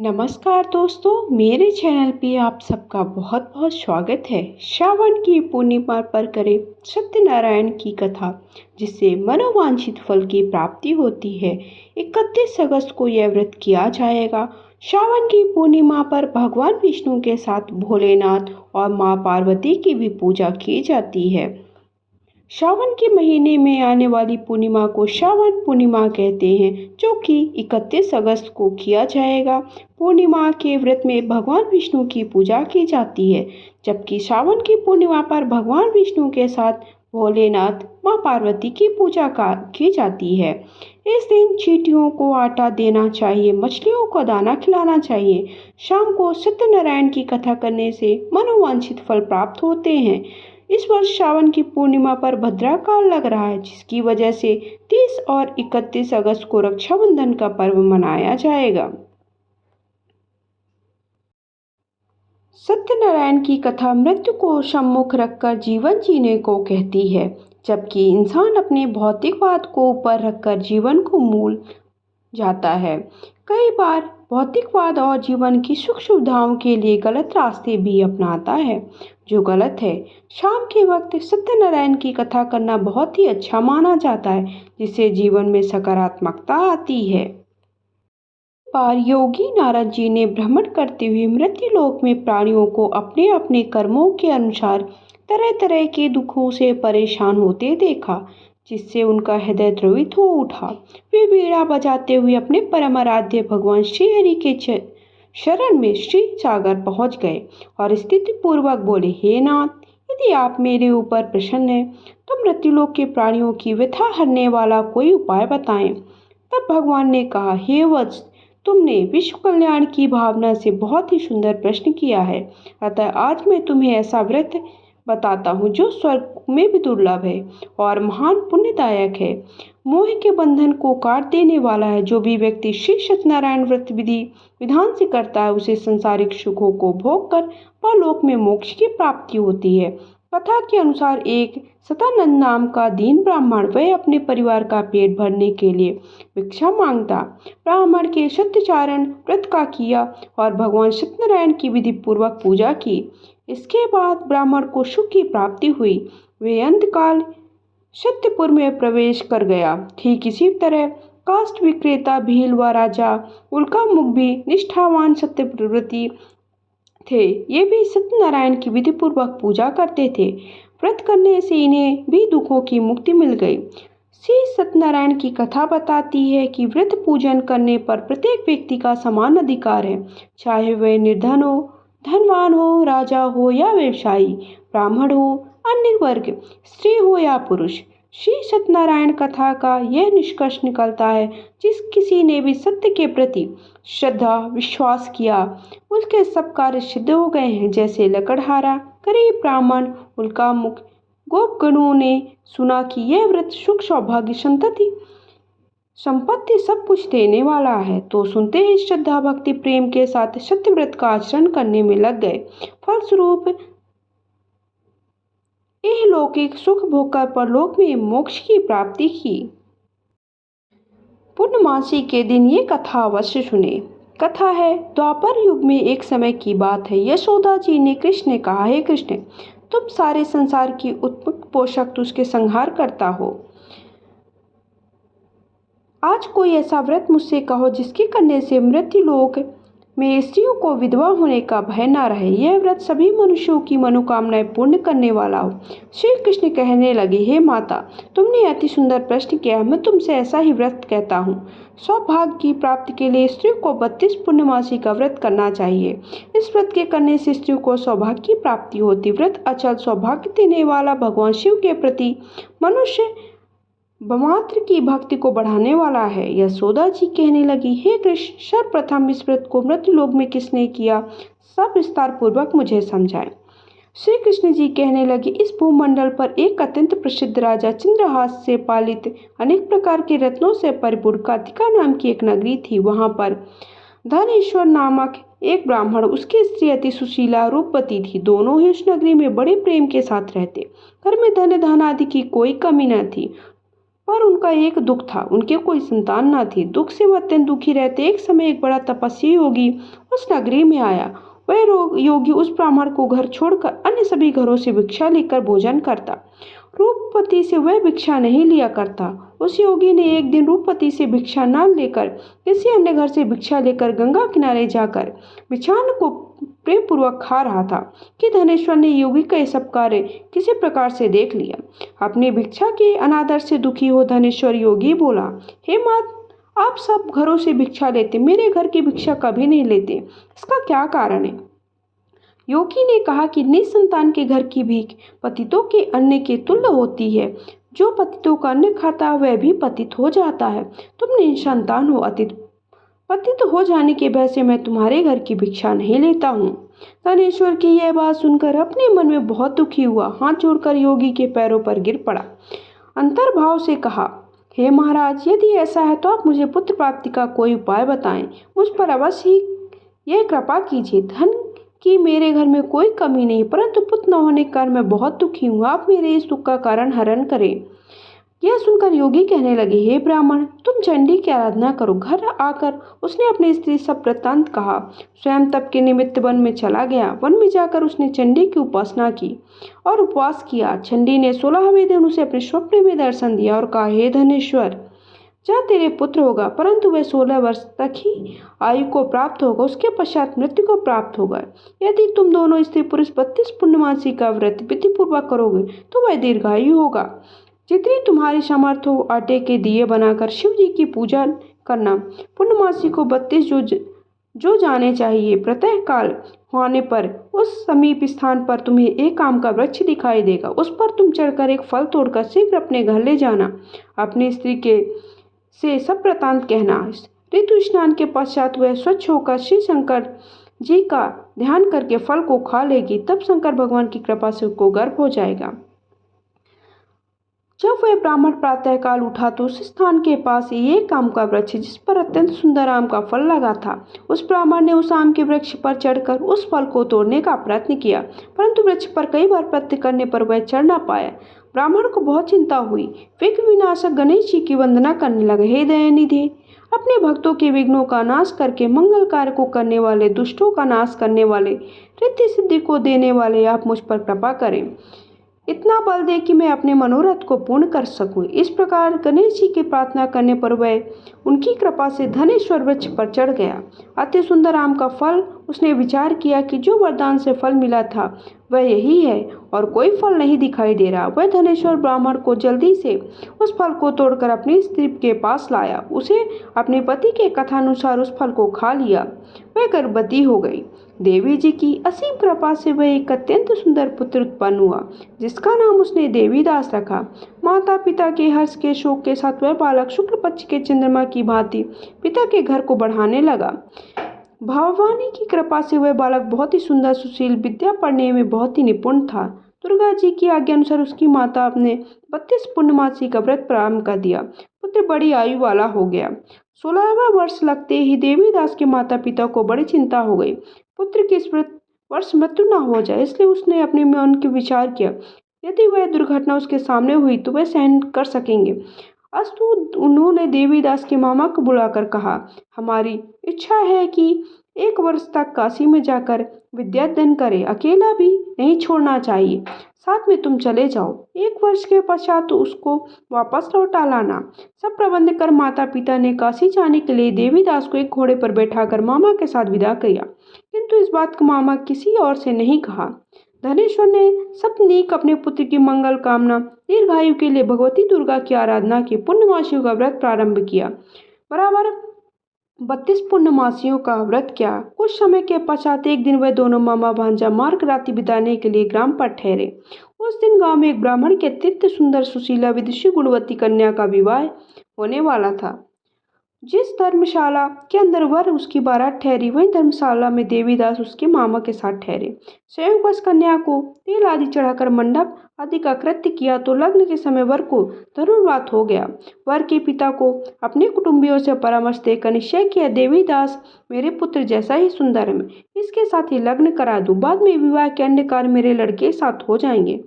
नमस्कार दोस्तों, मेरे चैनल पे आप सबका बहुत बहुत स्वागत है। श्रावण की पूर्णिमा पर करें सत्यनारायण की कथा, जिससे मनोवांछित फल की प्राप्ति होती है। 31 अगस्त को यह व्रत किया जाएगा। श्रावण की पूर्णिमा पर भगवान विष्णु के साथ भोलेनाथ और माँ पार्वती की भी पूजा की जाती है। श्रावण के महीने में आने वाली पूर्णिमा को श्रावण पूर्णिमा कहते हैं, जो कि 31 अगस्त को किया जाएगा। पूर्णिमा के व्रत में भगवान विष्णु की पूजा की जाती है, जबकि श्रावण की पूर्णिमा पर भगवान विष्णु के साथ भोलेनाथ माँ पार्वती की पूजा की जाती है। इस दिन चींटियों को आटा देना चाहिए, मछलियों को दाना खिलाना चाहिए। शाम को सत्यनारायण की कथा करने से मनोवांछित फल प्राप्त होते हैं। इस वर्ष श्रावण की पूर्णिमा पर भद्रा काल लग रहा है, जिसकी वजह से 30 और 31 अगस्त को रक्षाबंधन का पर्व मनाया जाएगा। सत्यनारायण की कथा मृत्यु को सम्मुख रखकर जीवन जीने को कहती है, जबकि इंसान अपने भौतिकवाद को ऊपर रखकर जीवन को मूल जाता है। कई बार भौतिकवाद और जीवन की सुख सुविधाओं के लिए गलत रास्ते भी अपनाता है, जो गलत है। शाम के वक्त सत्यनारायण की कथा करना बहुत ही अच्छा माना जाता है, जिससे जीवन में सकारात्मकता आती है। बार योगी नारद जी ने भ्रमण करते हुए मृत्युलोक में प्राणियों को अपने अपने कर्मों के अनुसार तरह तरह के दुखों से परेशान होते देखा, जिससे उनका हृदय द्रवित हो उठा। वे वीणा बजाते हुए अपने परम आराध्य भगवान श्री हरि के शरण में श्री सागर पहुंच गए और स्थिति पूर्वक बोले, हे नाथ, यदि आप मेरे ऊपर प्रसन्न हैं तो मृत्युलोक के प्राणियों की व्यथा हरने वाला कोई उपाय बताएं। तब भगवान ने कहा, हे वत्स, तुमने विश्व कल्याण की भावना से बहुत ही सुंदर प्रश्न किया है। अतः आज मैं तुम्हें ऐसा व्रत बताता हूँ जो स्वर्ग में भी दुर्लभ है और महान पुण्यदायक है। मोह के बंधन को काट देने वाला है। जो भी व्यक्ति श्री सत्यनारायण व्रत विधि विधान से करता है, उसे संसारिक सुखों को भोग कर परलोक में मोक्ष की प्राप्ति होती है। कथा के अनुसार एक सतानंद नाम का दीन ब्राह्मण, वह अपने परिवार का पेट भरने के लिए भिक्षा मांगता। ब्राह्मण के सत्यचारण व्रत का किया और भगवान सत्यनारायण की विधि पूर्वक पूजा की। इसके बाद ब्राह्मण को सुख की प्राप्ति हुई। वे अंतकाल सत्यपुर में प्रवेश कर गया। ठीक इसी तरह काष्ठ विक्रेता भील व राजा उल्कामुख भी निष्ठावान सत्यव्रती थे। ये भी सत्यनारायण की विधि पूर्वक पूजा करते थे। व्रत करने से इन्हें भी दुखों की मुक्ति मिल गई। श्री सत्यनारायण की कथा बताती है कि व्रत पूजन करने पर प्रत्येक व्यक्ति का समान अधिकार है, चाहे वह निर्धन हो, धनवान हो, राजा हो या व्यवसायी, ब्राह्मण हो, अन्य वर्ग, स्त्री हो या पुरुष। श्री सत्यनारायण कथा का यह निष्कर्ष निकलता है, जिस किसी ने भी सत्य के प्रति श्रद्धा विश्वास किया, उसके सब कार्य सिद्ध हो गए हैं। जैसे लकड़हारा, गरीब ब्राह्मण, उल्कामुख, गोपगणों ने सुना कि यह व्रत सुख, सौभाग्य, संपत्ति सब कुछ देने वाला है, तो सुनते ही श्रद्धा भक्ति प्रेम के साथ सत्य व्रत का आचरण करने में लग गए। फलस्वरूप इहलौकिक सुख भोगकर परलोक में मोक्ष की प्राप्ति की। पूर्णमासी के दिन ये कथा अवश्य सुने। कथा है, द्वापर युग में एक समय की बात है। यशोदा जी ने कृष्ण ने कहा, हे कृष्ण, तुम सारे संसार की उत्मुक्त पोषक उसके संहार करता हो। आज कोई ऐसा व्रत मुझसे कहो जिसके करने से मृत्युलोक में स्त्रियों को विधवा होने का भय न रहे। यह व्रत सभी मनुष्यों की मनोकामनाएं पूर्ण करने वाला हो। श्री कृष्ण कहने लगे, हे माता, तुमने अति सुंदर प्रश्न किया। मैं तुमसे ऐसा ही व्रत कहता हूँ। सौभाग्य की प्राप्ति के लिए स्त्रियों को 32 पूर्णमासी का व्रत करना चाहिए। इस व्रत के करने से स्त्रियों को सौभाग्य की प्राप्ति होती। व्रत अचल सौभाग्य देने वाला, भगवान शिव के प्रति मनुष्य मात्र की भक्ति को बढ़ाने वाला है। यशोदा जी कहने लगी, हे कृष्ण, सर्वप्रथम इस व्रत को मृत्युलोक में किसने किया, सब विस्तार पूर्वक मुझे समझाएं। श्री कृष्ण जी कहने लगे, इस भूमंडल पर एक अत्यंत प्रसिद्ध राजा चंद्रहास से पालित अनेक प्रकार के रत्नों से परिपूर्ण कातिका नाम की एक नगरी थी। वहां पर धनेश्वर नामक एक ब्राह्मण, उसकी स्त्री अति सुशीला रूपवती थी। दोनों ही उस नगरी में बड़े प्रेम के साथ रहते। घर में धन आदि की कोई कमी न थी। पर उनका एक दुख था, उनके कोई संतान न थी। दुख से वह अत्यंत दुखी रहते। एक समय एक बड़ा तपस्वी योगी उस नगरी में आया। वह योगी उस ब्राह्मण को घर छोड़कर अन्य सभी घरों से भिक्षा लेकर भोजन करता। रूपवती से वह भिक्षा नहीं लिया करता। उस योगी ने एक दिन रूपवती से भिक्षा न लेकर किसी अन्य घर से भिक्षा लेकर गंगा किनारे जाकर मिष्ठान्न को प्रेम पूर्वक खा रहा था कि धनेश्वर ने योगी का यह सब कार्य किसी प्रकार से देख लिया। अपनी भिक्षा के अनादर से दुखी हो धनेश्वर योगी बोला, हे मात, आप सब घरों से भिक्षा लेते, मेरे घर की भिक्षा कभी नहीं लेते, इसका क्या कारण है? योगी ने कहा कि निसंतान के घर की भीख पतितों के अन्न के तुल्य होती है। जो पतितों का अन्न खाता है वह भी पतित हो जाता है। तुम निसंतान हो, पतित हो जाने के भय से मैं तुम्हारे घर की भिक्षा नहीं लेता हूँ। धनेश्वर की यह बात सुनकर अपने मन में बहुत दुखी हुआ। हाथ जोड़कर योगी के पैरों पर गिर पड़ा। अंतर्भाव से कहा, हे महाराज, यदि ऐसा है तो आप मुझे पुत्र प्राप्ति का कोई उपाय बताएं। मुझ पर अवश्य ही यह कृपा कीजिए। धन की मेरे घर में कोई कमी नहीं, परंतु पुत्र न होने के कारण मैं बहुत दुखी हूँ। आप मेरे इस दुख का कारण हरण करें। यह सुनकर योगी कहने लगे, हे ब्राह्मण, तुम चंडी की आराधना करो। घर आकर उसने अपनी स्त्री सब वृत्तांत कहा। स्वयं तप के निमित्त वन में चला गया। वन में जाकर उसने चंडी की उपासना की और उपवास किया। चंडी ने 16वें दिन उसे अपने स्वप्न में दर्शन दिया और कहा, हे धनेश्वर, जा तेरे पुत्र होगा, परंतु वह 16 वर्ष तक ही आयु को प्राप्त होगा, उसके पश्चात मृत्यु को प्राप्त होगा। यदि तुम दोनों स्त्री पुरुष 32 पूर्णमासी का व्रत विधिपूर्वक करोगे तो वह दीर्घायु होगा। जितनी तुम्हारी सामर्थ्य हो आटे के दिए बनाकर शिव जी की पूजा करना। पूर्णमासी को 32 जो जाने चाहिए। प्रातः काल होने पर उस समीप स्थान पर तुम्हें एक आम का वृक्ष दिखाई देगा। उस पर तुम चढ़कर एक फल तोड़कर शीघ्र अपने घर ले जाना। अपनी स्त्री के से सब वृत्तांत कहना। ऋतु स्नान के पश्चात वह स्वच्छ होकर श्री शंकर जी का ध्यान करके फल को खा लेगी। तब शंकर भगवान की कृपा से उसको गर्भ हो जाएगा। जब वह ब्राह्मण प्रातः काल उठा तो उस स्थान के पास एक आम का वृक्ष जिस पर अत्यंत सुंदर आम का फल लगा था। उस ब्राह्मण ने उस आम के वृक्ष पर चढ़कर उस फल को तोड़ने का प्रयत्न किया, परंतु वृक्ष पर कई बार प्रयत्न करने पर वह चढ़ न पाया। ब्राह्मण को बहुत चिंता हुई। विघ्न विनाशक गणेश जी की वंदना करने लगे। हे दयानिधि, अपने भक्तों के विघ्नों का नाश करके मंगल कार्य को करने वाले, दुष्टों का नाश करने वाले, रिद्धि सिद्धि को देने वाले, आप मुझ पर कृपा करें। इतना बल दे कि मैं अपने मनोरथ को पूर्ण कर सकूं। इस प्रकार गणेश जी की प्रार्थना करने पर वह उनकी कृपा से धनेश्वर वृक्ष पर चढ़ गया। अति सुंदर आम का फल उसने विचार किया कि जो वरदान से फल मिला था वह यही है और कोई फल नहीं दिखाई दे रहा। वह धनेश्वर ब्राह्मण को जल्दी से उस फल को तोड़कर अपनी स्त्री के पास लाया। उसे अपने पति के कथानुसार उस फल को खा लिया। वह गर्भवती हो गई। देवी जी की असीम कृपा से वह एक अत्यंत सुंदर पुत्र उत्पन्न हुआ, जिसका नाम उसने देवीदास रखा। माता पिता के हर्ष के शोक के साथ वह बालक शुक्ल पक्ष के चंद्रमा की भांति पिता के घर को बढ़ाने लगा। भवानी की कृपा से वह बालक बहुत ही सुंदर, सुशील, विद्या पढ़ने में बहुत ही निपुण था। दुर्गा जी की आज्ञा अनुसार उसकी माता अपने 32 पूर्णमासी का व्रत प्रारंभ कर दिया। पुत्र बड़ी आयु वाला हो गया। 16वां वर्ष लगते ही देवीदास के माता पिता को बड़ी चिंता हो गई। पुत्र की इस वर्ष मृत्यु न हो जाए, इसलिए उसने अपने मन के विचार किया, यदि वह दुर्घटना उसके सामने हुई तो वह सहन कर सकेंगे। अस्तु, उन्होंने देवीदास के मामा को बुलाकर कहा, हमारी इच्छा है कि 1 वर्ष तक काशी में जाकर विद्याध्ययन करे, अकेला भी नहीं छोड़ना चाहिए, साथ में तुम चले जाओ। 1 वर्ष के पश्चात तो उसको वापस लौटा लाना। सब प्रबंध कर माता पिता ने काशी जाने के लिए देवीदास को एक घोड़े पर बैठाकर मामा के साथ विदा किया, किंतु इस बात को मामा किसी और से नहीं कहा। धनेश्वर ने सपनीक अपने पुत्र की मंगल कामना दीर्घायु के लिए भगवती दुर्गा की आराधना की पूर्णमासियों का व्रत प्रारंभ किया। बराबर 32 पूर्णमासियों का व्रत किया। कुछ समय के पश्चात एक दिन वह दोनों मामा भांजा मार्ग रात्रि बिताने के लिए ग्राम पर ठहरे। उस दिन गांव में एक ब्राह्मण के अत्यंत सुंदर, सुशीला, विदुषी, गुणवती कन्या का विवाह होने वाला था। जिस धर्मशाला के अंदर वर उसकी बारात ठहरी, वही धर्मशाला में देवीदास उसके मामा के साथ ठहरे। संयोगवश कन्या को तेल आदि चढ़ाकर मंडप आदि का कृत्य किया तो लग्न के समय वर को धनुर्वात हो गया। वर के पिता को अपने कुटुंबियों से परामर्श देकर निश्चय किया, देवीदास मेरे पुत्र जैसा ही सुंदर है, इसके साथ ही लग्न करा दूं, बाद में विवाह के अन्य कार्य मेरे लड़के के साथ हो जाएंगे।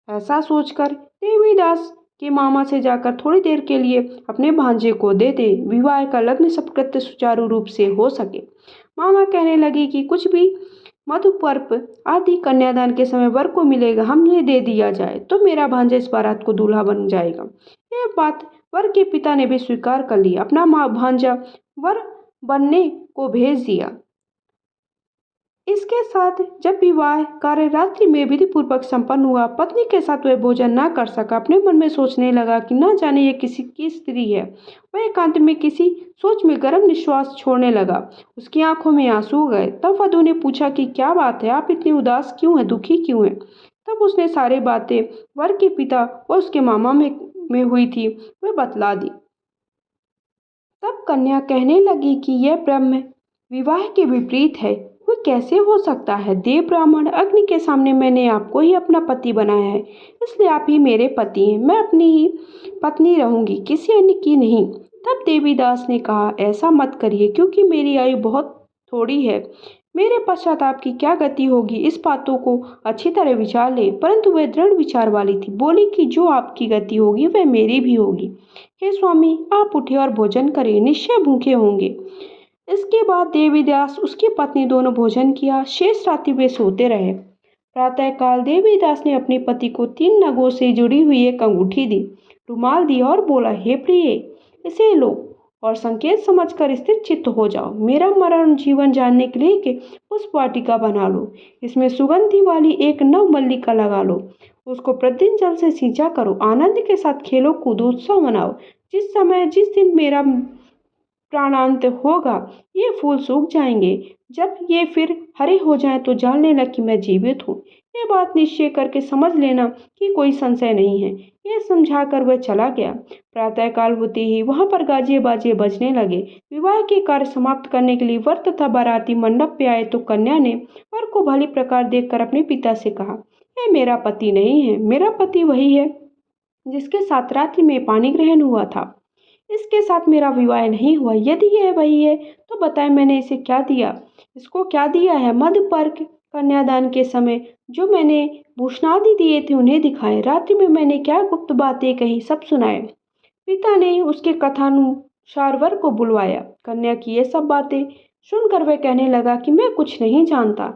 ऐसा सोचकर देवीदास कि मामा से जाकर थोड़ी देर के लिए अपने भांजे को दे दे, विवाह का लग्न सत्कृत्य सुचारू रूप से हो सके। मामा कहने लगे कि कुछ भी मधुपर्क आदि कन्यादान के समय वर को मिलेगा, हमने दे दिया जाए तो मेरा भांजा इस बारात को दूल्हा बन जाएगा। यह बात वर के पिता ने भी स्वीकार कर लिया, अपना भांजा वर बनने को भेज दिया। इसके साथ जब विवाह कार्य रात्रि में विधि पूर्वक संपन्न हुआ, पत्नी के साथ वह भोजन न कर सका। अपने मन में सोचने लगा कि न जाने ये किसी की स्त्री है। वह एकांत में किसी सोच में गर्म निश्वास छोड़ने लगा। उसकी आंखों में आंसू गए। तब वधू ने पूछा कि क्या बात है, आप इतनी उदास क्यों हैं, दुखी क्यों हैं? तब उसने सारी बातें वर के पिता और उसके मामा में हुई थी वह बतला दी। तब कन्या कहने लगी कि यह ब्रह्म विवाह के विपरीत है, वो कैसे हो सकता है? देव ब्राह्मण अग्नि के सामने मैंने आपको ही अपना पति बनाया है, इसलिए आप ही मेरे पति हैं। मैं अपनी ही पत्नी रहूंगी, किसी अन्य की नहीं। तब देवीदास ने कहा, ऐसा मत करिए, क्योंकि मेरी आयु बहुत थोड़ी है। मेरे पश्चात आपकी क्या गति होगी, इस बातों को अच्छी तरह विचार ले। परंतु वह दृढ़ विचार वाली थी, बोली कि जो आपकी गति होगी वह मेरी भी होगी। हे स्वामी, आप उठे और भोजन करें, निश्चय भूखे होंगे। इसके बाद देवीदास उसकी पत्नी दोनों भोजन किया। शेष रात्रि वे सोते रहे। प्रातःकाल देवीदास ने अपने पति को 3 नगों से जुड़ी हुई एक अंगूठी दी, रुमाल दिया और बोला, हे प्रिय, इसे लो और संकेत समझकर स्थिर चित्त हो जाओ। मेरा मरण जीवन जानने के लिए एक पुष्प वाटिका बना लो, इसमें सुगंधी वाली एक नव मल्लिका लगा लो, उसको प्रतिदिन जल से सींचा करो, आनंद के साथ खेलो कूदो, उत्सव मनाओ। जिस दिन मेरा प्राणांत होगा, ये फूल सूख जाएंगे। जब ये फिर हरे हो जाएं तो जान लेना कि मैं जीवित हूँ। ये बात निश्चय करके समझ लेना कि कोई संशय नहीं है। ये समझाकर वह चला गया। प्रातःकाल होते ही वहां पर गाजे बाजे बजने लगे। विवाह के कार्य समाप्त करने के लिए वर तथा बाराती मंडप पे आए तो कन्या ने वर को भली प्रकार देखकर अपने पिता से कहा, यह मेरा पति नहीं है, मेरा पति वही है जिसके साथ रात्रि में पानी ग्रहण हुआ था। इसके साथ मेरा विवाह नहीं हुआ। यदि यह वही है तो बताए मैंने इसे क्या दिया, इसको क्या दिया है? मधुपर्क कन्यादान के समय जो मैंने भूषणादि दिए थे उन्हें दिखाए। रात्रि में मैंने क्या गुप्त बातें कही सब सुनाए। पिता ने उसके कथानुसार वर को बुलवाया। कन्या की ये सब बातें सुनकर वह कहने लगा कि मैं कुछ नहीं जानता।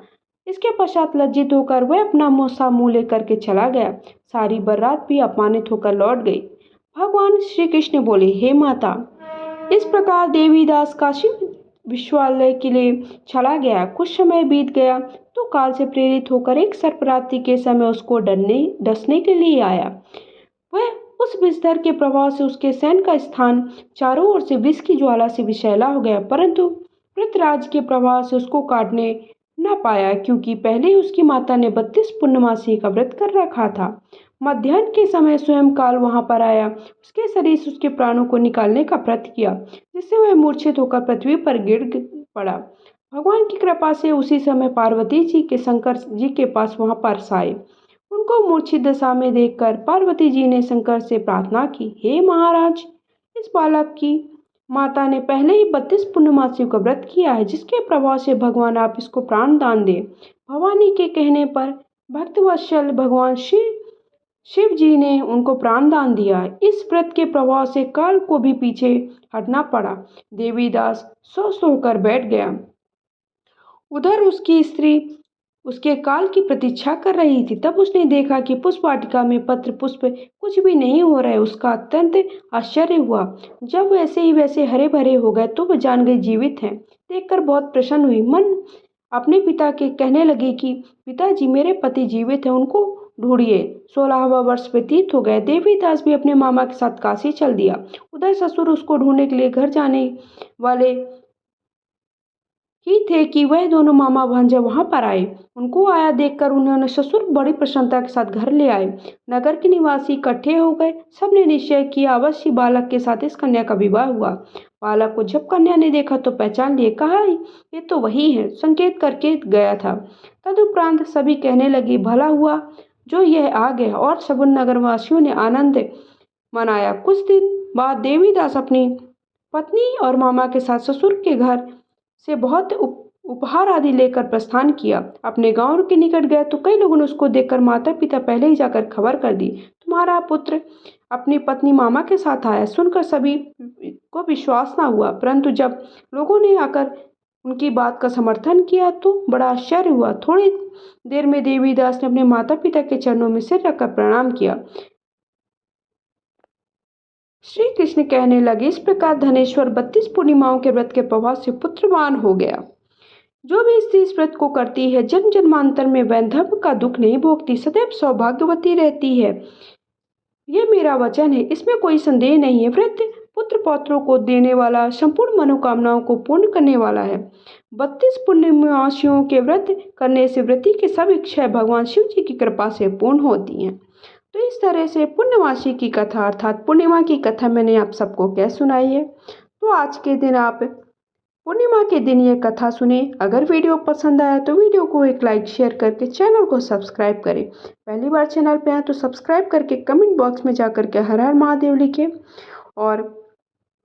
इसके पश्चात लज्जित होकर वह अपना मुंह लेकर के चला गया। सारी बारात भी अपमानित होकर लौट गई। भगवान श्री कृष्ण बोले, हे माता, इस प्रकार देवीदास काशी विश्वविद्यालय के लिए चला गया। कुछ समय बीत गया तो काल से प्रेरित होकर एक सर्परात्रि के समय उसको डसने के लिए आया। वह उस विषधर के प्रभाव से उसके सैन का स्थान चारों ओर से विष की ज्वाला से विषैला हो गया, परंतु पृथ्वीराज के प्रभाव से उसको काटने न पाया, क्योंकि पहले ही उसकी माता ने 32 पूर्णमासी का व्रत कर रखा था। मध्याह्न के समय स्वयं काल वहां पर आया। उसके शरीर से उसके प्राणों को निकालने का प्रयत्न किया, जिससे वह मूर्छित होकर पृथ्वी पर गिर पड़ा। भगवान की कृपा से उसी समय पार्वती जी के शंकर जी के पास वहां पर आए। उनको मूर्छित दशा में देखकर पार्वती जी ने शंकर से प्रार्थना की, हे महाराज, इस बालक की माता ने पहले ही 32 पूर्णमासियों का व्रत किया है, जिसके प्रभाव से भगवान आप इसको प्राण दान दे। भवानी के कहने पर भक्तवत्सल भगवान शिव जी ने उनको प्राण दान दिया। इस व्रत के प्रभाव से काल को भी पीछे हटना पड़ा। देवीदास स्वस्थ होकर बैठ गया। उधर उसकी स्त्री उसके काल की प्रतीक्षा कर रही थी। तब उसने देखा कि पुष्प वाटिका में पत्र पुष्प कुछ भी नहीं हो रहे। उसका अत्यंत आश्चर्य हुआ। जब वैसे ही वैसे हरे भरे हो गए तो वह जान गई जीवित हैं। देखकर बहुत प्रसन्न हुई। मन अपने पिता के कहने लगी कि पिताजी, मेरे पति जीवित हैं, उनको ढूंढिए। 16वां वर्ष व्यतीत हो गए। देवीदास भी अपने मामा के साथ काशी चल दिया। उधर ससुर उसको ढूंढने के लिए घर जाने वाले ही थे कि वह दोनों मामा भांजे वहां पर आए। उनको आया देखकर उन्होंने ससुर बड़ी प्रसन्नता के साथ घर ले आए। नगर के निवासी इकट्ठे हो गए। सबने निश्चय किया अवश्य बालक के साथ इस कन्या का विवाह हुआ। बालक को जब कन्या ने देखा तो पहचान लिए, कहा ये तो वही है, संकेत करके गया था। तदुपरांत सभी कहने लगे, भला हुआ जो यह आ गया। और सगुन नगर वासियों ने आनंद मनाया। कुछ दिन बाद देवीदास अपनी पत्नी और मामा के साथ ससुर के घर से बहुत उपहार आदि लेकर प्रस्थान किया। अपने गांव के निकट गए तो कई लोगों ने उसको देखकर माता पिता पहले ही जाकर खबर कर दी, तुम्हारा पुत्र अपनी पत्नी मामा के साथ आया। सुनकर सभी को विश्वास ना हुआ, परंतु जब लोगों ने आकर उनकी बात का समर्थन किया तो बड़ा आश्चर्य हुआ। थोड़ी देर में देवीदास ने अपने माता पिता के चरणों में सिर रखकर प्रणाम किया। श्री कृष्ण कहने लगे, इस प्रकार धनेश्वर 32 पूर्णिमाओं के व्रत के प्रभाव से पुत्रवान हो गया। जो भी स्त्री इस व्रत को करती है, जन्म जन्मांतर में वैधव्य का दुख नहीं भोगती, सदैव सौभाग्यवती रहती है। यह मेरा वचन है, इसमें कोई संदेह नहीं है। व्रत पुत्र पौत्रों को देने वाला, संपूर्ण मनोकामनाओं को पूर्ण करने वाला है। 32 पूर्णिमासियों के व्रत करने से व्रती की सब इच्छाएं भगवान शिव जी की कृपा से पूर्ण होती हैं। तो इस तरह से पूर्णमासी की कथा अर्थात पूर्णिमा की कथा मैंने आप सबको कह सुनाई है। तो आज के दिन आप पूर्णिमा के दिन ये कथा सुने। अगर वीडियो पसंद आया तो वीडियो को एक लाइक शेयर करके चैनल को सब्सक्राइब करें। पहली बार चैनल पे आए तो सब्सक्राइब करके कमेंट बॉक्स में जा करके हर हर महादेव लिखें। और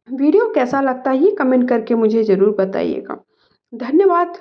वीडियो कैसा लगता है ये कमेंट करके मुझे ज़रूर बताइएगा। धन्यवाद।